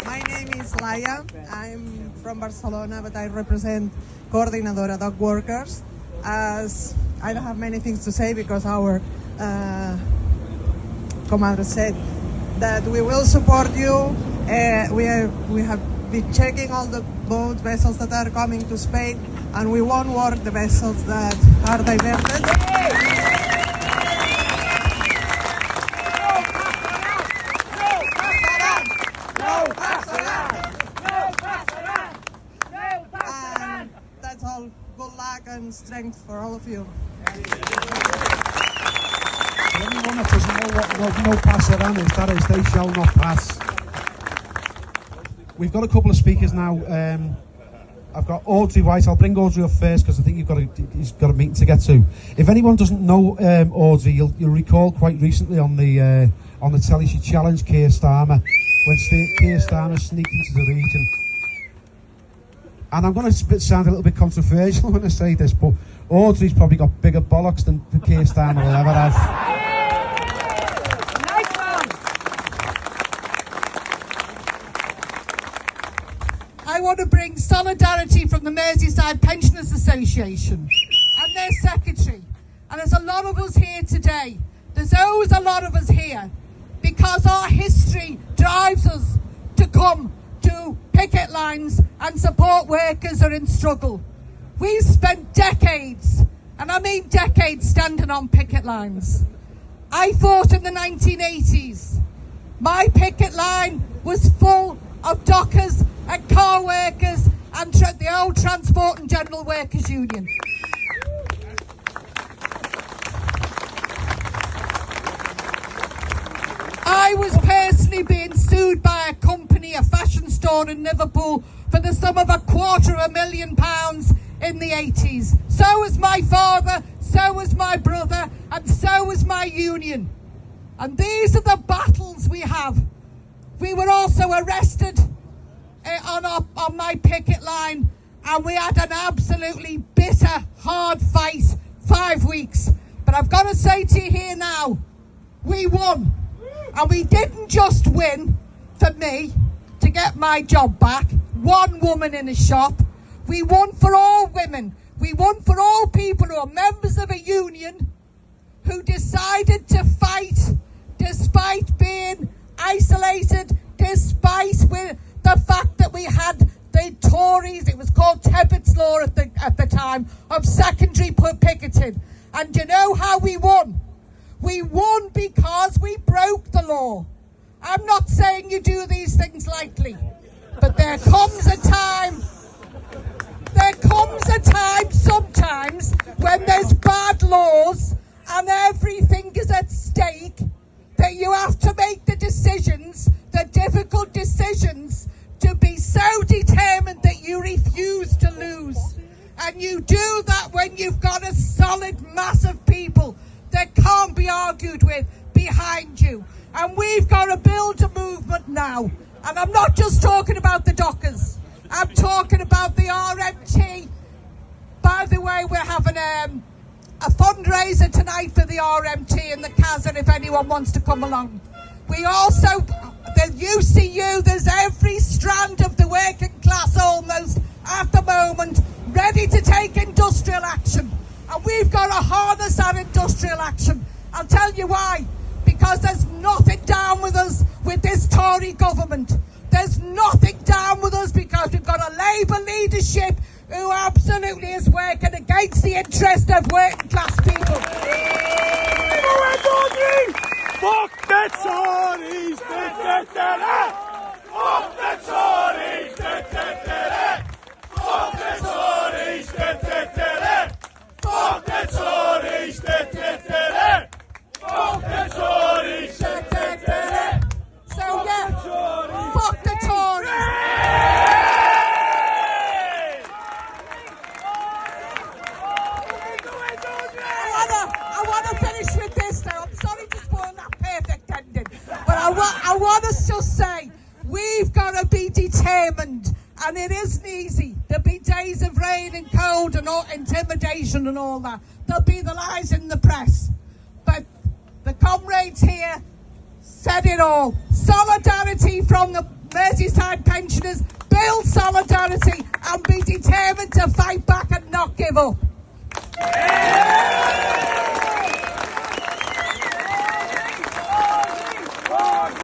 My name is Laia. I'm from Barcelona, but I represent Coordinadora Dog Workers. As I don't have many things to say because our commander said that we will support you. We have been checking all the boat vessels that are coming to Spain, and we won't work the vessels that are diverted. And that's all. Good luck and strength for all of you. For anyone that doesn't know what no Pasaran is, that is, they shall not pass. We've got a couple of speakers now. I've got Audrey White. I'll bring Audrey up first because I think he's got a meeting to get to. If anyone doesn't know Audrey, you'll recall quite recently on the telly she challenged Keir Starmer when Keir Starmer sneaked into the region. And I'm going to sound a little bit controversial when I say this, but Audrey's probably got bigger bollocks than Keir Starmer will ever have. Nice one. I want to bring solidarity from the Merseyside Pensioners Association and their secretary. And there's a lot of us here today. There's always a lot of us here because our history drives us to come to picket lines and support workers who are in struggle. We've spent decades, and I mean decades, standing on picket lines. I fought in the 1980s. My picket line was full of dockers and car workers and the old Transport and General Workers Union. I was personally being sued by a company, a fashion store in Liverpool, for the sum of £250,000 in the 80s. So was my father, so was my brother, and so was my union. And these are the battles we have. We were also arrested on my picket line, and we had an absolutely bitter, hard fight, 5 weeks. But I've got to say to you here now, we won. And we didn't just win for me to get my job back, one woman in a shop. We won for all women. We won for all people who are members of a union who decided to fight despite being isolated, despite the fact that we had the Tories, it was called Tebbett's Law at the time, of secondary picketing. And you know how we won? We won because we broke the law. I'm not saying you do these things lightly, but there comes a time sometimes when there's bad laws and everything is at stake, that you have to make the decisions, the difficult decisions, to be so determined that you refuse to lose. And you do that when you've got a solid mass of people that can't be argued with behind you. And we've got to build a movement now. And I'm not just talking about the dockers. I'm talking about the RMT. By the way, we're having a fundraiser tonight for the RMT in the Casa if anyone wants to come along. We also, the UCU, there's every strand of the working class almost at the moment ready to take industrial action. And we've got to harness that industrial action. I'll tell you why. Because there's nothing down with us with this Tory government. There's nothing down with us because we've got a Labour leadership who absolutely is working against the interest of working class people. Fuck the Tories! Fuck the Tories! Fuck the Tories! Fuck the Tories! Fuck the Tories! Fuck the Tories! So yeah, fuck the Tories. I want to finish with this though. I'm sorry to spoil that perfect ending, but I want us to say we've got to be determined, and it isn't easy. There'll be days of rain and cold and all, intimidation and all that. There'll be the lies in the press, but the comrades here said it all. Solidarity from the Merseyside solidarity and be determined to fight back and not give up.